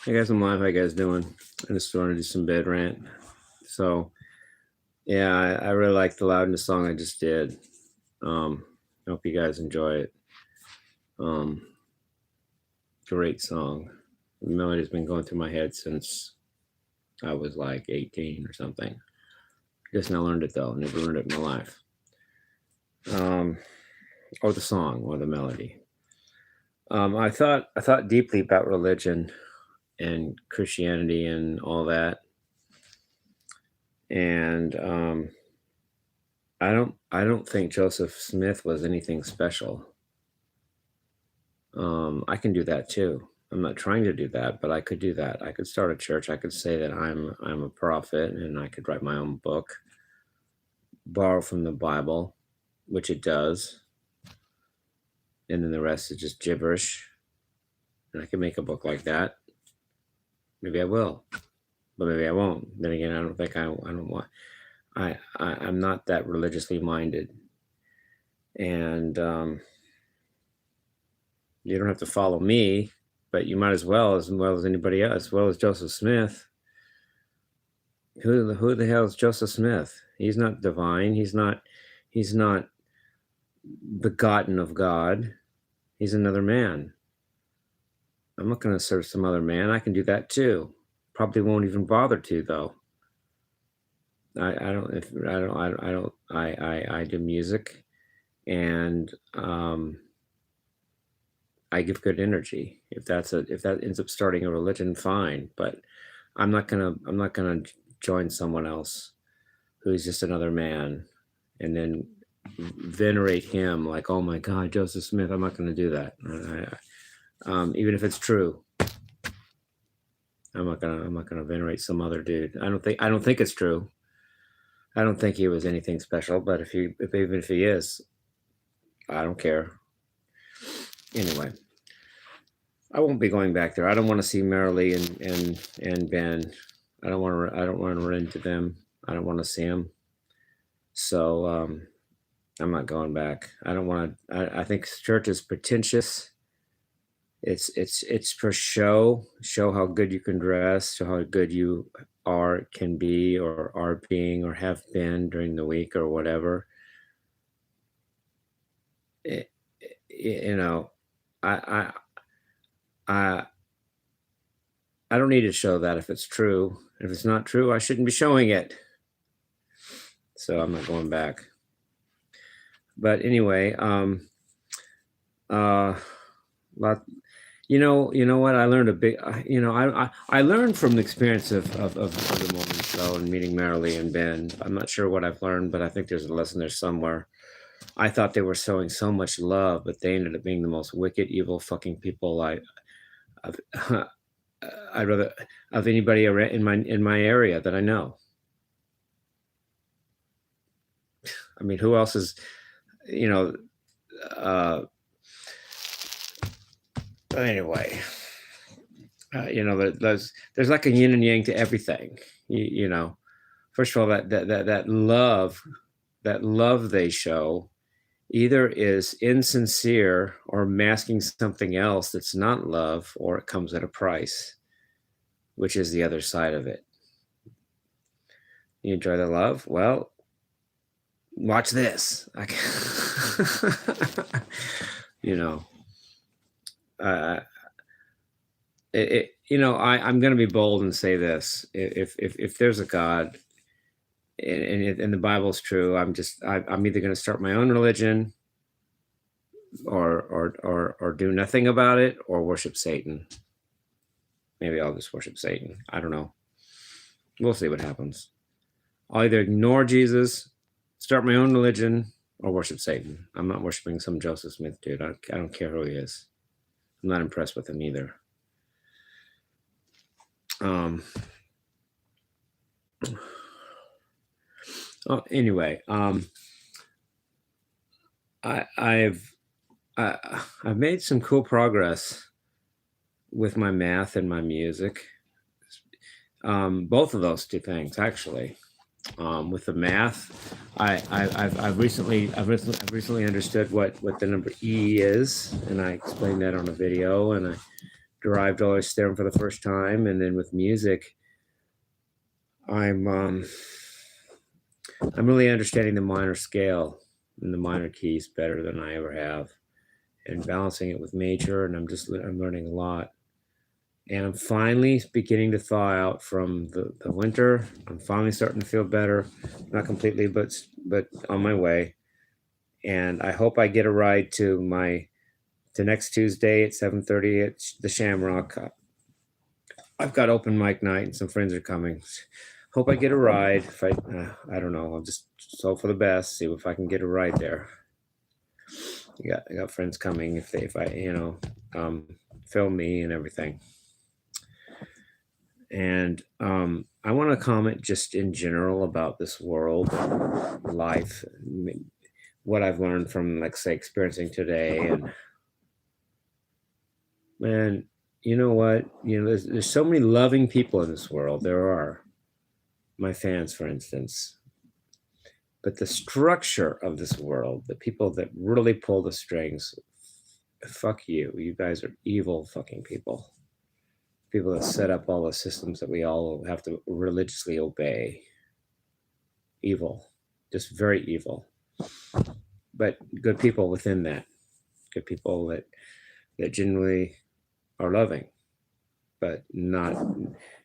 Hey guys, I'm live. How you guys doing? I just wanted to do some bed rant. So yeah, I really like the loudness song I just did. I hope you guys enjoy it. Great song. The melody's been going through my head since I was like 18 or something. Just now learned it though. Never learned it in my life. Or the song or the melody. I thought deeply about religion and Christianity and all that. And I don't think Joseph Smith was anything special. I can do that too. I'm not trying to do that, but I could do that. I could start a church. I could say that I'm a prophet, and I could write my own book, borrow from the Bible, which it does, and then the rest is just gibberish. And I could make a book like that. Maybe I will, but maybe I won't. Then again, I don't think I don't want. I'm not that religiously minded, and you don't have to follow me, but you might as well as anybody else, as well as Joseph Smith. Who the hell is Joseph Smith? He's not divine. He's not begotten of God. He's another man. I'm not going to serve some other man. I can do that too. Probably won't even bother to though. I do music, and I give good energy. If that ends up starting a religion, fine. But I'm not gonna join someone else who's just another man, and then venerate him like, oh my God, Joseph Smith. I'm not gonna do that. Even if it's true, I'm not gonna venerate some other dude. I don't think it's true. I don't think he was anything special. But even if he is, I don't care. Anyway, I won't be going back there. I don't want to see Marilee and Ben. I don't want to run into them. I don't want to see them. So I'm not going back. I don't want to. I think church is pretentious. It's for show how good you can dress, show how good you can be or are being or have been during the week or whatever. You know, I don't need to show that if it's true. If it's not true, I shouldn't be showing it. So I'm not going back. But anyway, you know what? I learned a big, I learned from the experience of the Mormon show and meeting Marilee and Ben. I'm not sure what I've learned, but I think there's a lesson there somewhere. I thought they were showing so much love, but they ended up being the most wicked, evil fucking people I'd rather of anybody in my area that I know. I mean, who else is, anyway, there's like a yin and yang to everything. First of all, that love they show either is insincere or masking something else that's not love, or it comes at a price, which is the other side of it. You enjoy the love? Well, watch this. I'm going to be bold and say this: if there's a God, and the Bible's true, I'm either going to start my own religion, or do nothing about it, or worship Satan. Maybe I'll just worship Satan. I don't know. We'll see what happens. I'll either ignore Jesus, start my own religion, or worship Satan. I'm not worshiping some Joseph Smith dude. I don't care who he is. I'm not impressed with him either. Anyway, I've made some cool progress with my math and my music. Both of those two things, actually. With the math, I've recently understood what the number E is, and I explained that on a video, and I derived all this theorem for the first time. And then with music, I'm really understanding the minor scale and the minor keys better than I ever have, and balancing it with major. And I'm learning a lot. And I'm finally beginning to thaw out from the winter. I'm finally starting to feel better, not completely, but on my way. And I hope I get a ride to next Tuesday at 7:30 at the Shamrock. I've got open mic night and some friends are coming. Hope I get a ride. If I don't know. I'll just hope for the best. See if I can get a ride there. I got friends coming if I film me and everything. And I want to comment just in general about this world, life, what I've learned from, like, say, experiencing today. And man, you know what? There's so many loving people in this world. There are my fans, for instance. But the structure of this world, the people that really pull the strings, fuck you. You guys are evil fucking people. People that set up all the systems that we all have to religiously obey. Evil. Just very evil. But good people within that. Good people that genuinely are loving. But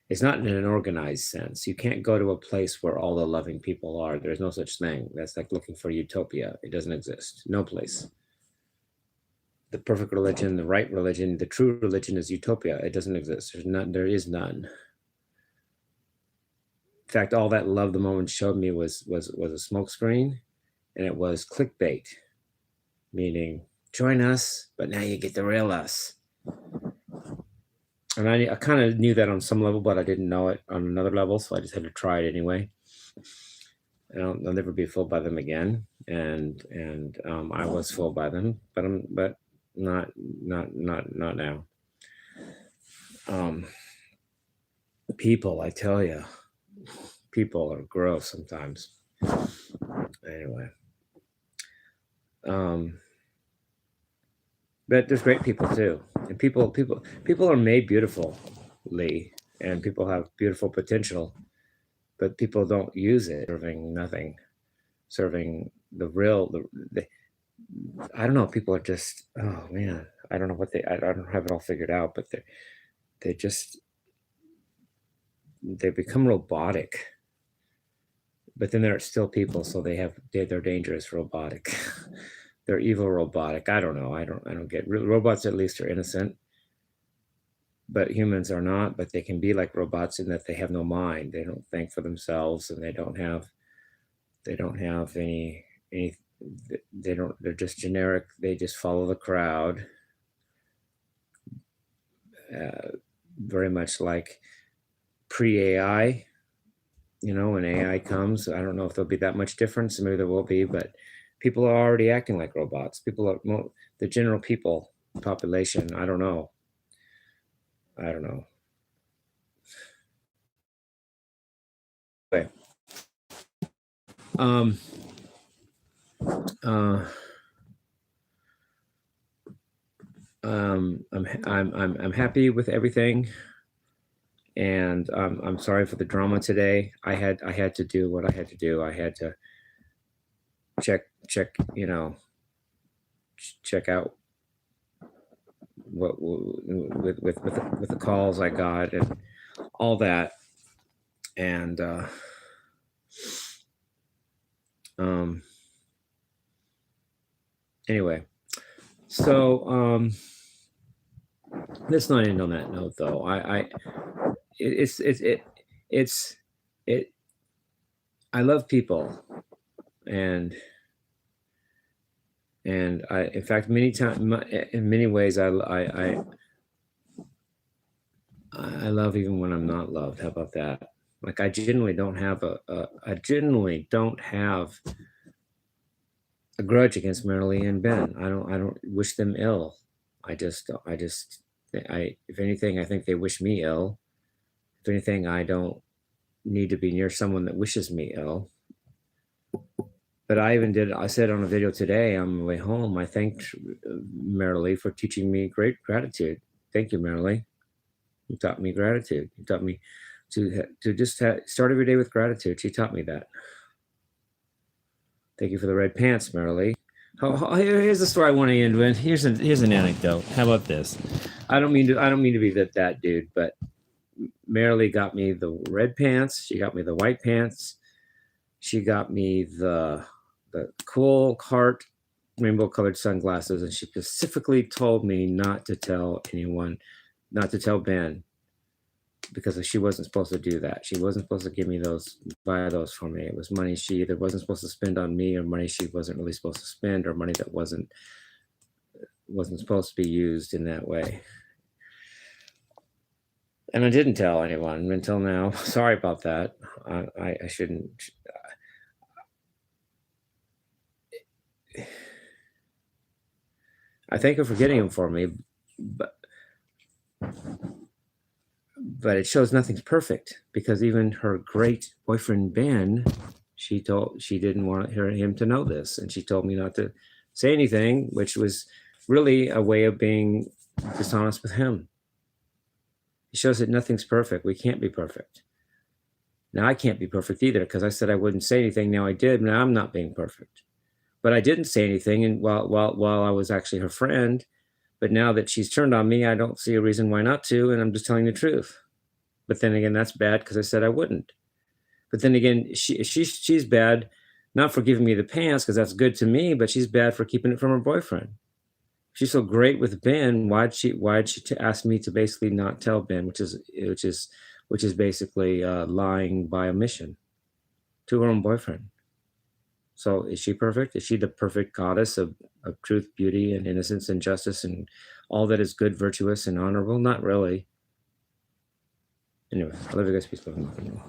it's not in an organized sense. You can't go to a place where all the loving people are. There's no such thing. That's like looking for utopia. It doesn't exist. No place. The perfect religion, the right religion, the true religion is utopia. It doesn't exist. There is none. In fact, all that love the moment showed me was a smokescreen, and it was clickbait, meaning join us, but now you get the real us. And I kind of knew that on some level, but I didn't know it on another level, so I just had to try it anyway. I'll never be fooled by them again, and I was fooled by them, but not now. People, I tell you, people are gross sometimes. Anyway, but there's great people too, and people are made beautifully, and people have beautiful potential, but people don't use it. Serving nothing, serving the real. I don't know. People are just, oh man, I don't know what I don't have it all figured out, but they become robotic. But then they're still people, so they're dangerous robotic. They're evil robotic. I don't know. I don't get robots. At least are innocent, but humans are not. But they can be like robots in that they have no mind. They don't think for themselves, and they don't have any. They're just generic. They just follow the crowd. Very much like pre-AI. When AI comes, I don't know if there'll be that much difference. Maybe there will be, but people are already acting like robots. The general people population. I don't know. Anyway, I'm happy with everything, and I'm sorry for the drama today. I had to do what I had to do. I had to check out what with the calls I got and all that, and anyway, so let's not end on that note, though. I love people, and in fact, in many ways, I love even when I'm not loved. How about that? Like, I genuinely don't have a grudge against Marilee and Ben. I don't wish them ill. If anything, I think they wish me ill. If anything, I don't need to be near someone that wishes me ill. But I said on a video today on the way home, I thanked Marilee for teaching me great gratitude. Thank you, Marilee. You taught me gratitude. You taught me to just start every day with gratitude. She taught me that. Thank you for the red pants, Marilee. Here's the story I want to end with. Here's an anecdote. How about this? I don't mean to be that dude, but Marilee got me the red pants. She got me the white pants. She got me the cool heart rainbow colored sunglasses, and she specifically told me not to tell anyone, not to tell Ben, because she wasn't supposed to do that. She wasn't supposed to give me those, buy those for me. It was money she either wasn't supposed to spend on me, or money she wasn't really supposed to spend, or money that wasn't supposed to be used in that way. And I didn't tell anyone until now. Sorry about that. I shouldn't. I thank her for getting them for me, but it shows nothing's perfect, because even her great boyfriend Ben, she didn't want him to know this, and she told me not to say anything, which was really a way of being dishonest with him. It shows that nothing's perfect. We can't be perfect. Now I can't be perfect either, because I said I wouldn't say anything. Now I did. Now I'm not being perfect. But I didn't say anything, and while I was actually her friend. But now that she's turned on me, I don't see a reason why not to, and I'm just telling the truth. But then again, that's bad, because I said I wouldn't. But then again, she's bad, not for giving me the pants, because that's good to me, but she's bad for keeping it from her boyfriend. She's so great with Ben. Why'd she ask me to basically not tell Ben, which is basically lying by omission to her own boyfriend. So is she perfect? Is she the perfect goddess of truth, beauty, and innocence, and justice, and all that is good, virtuous, and honorable? Not really. Anyway, I love you guys. Peace, love, and rock and roll.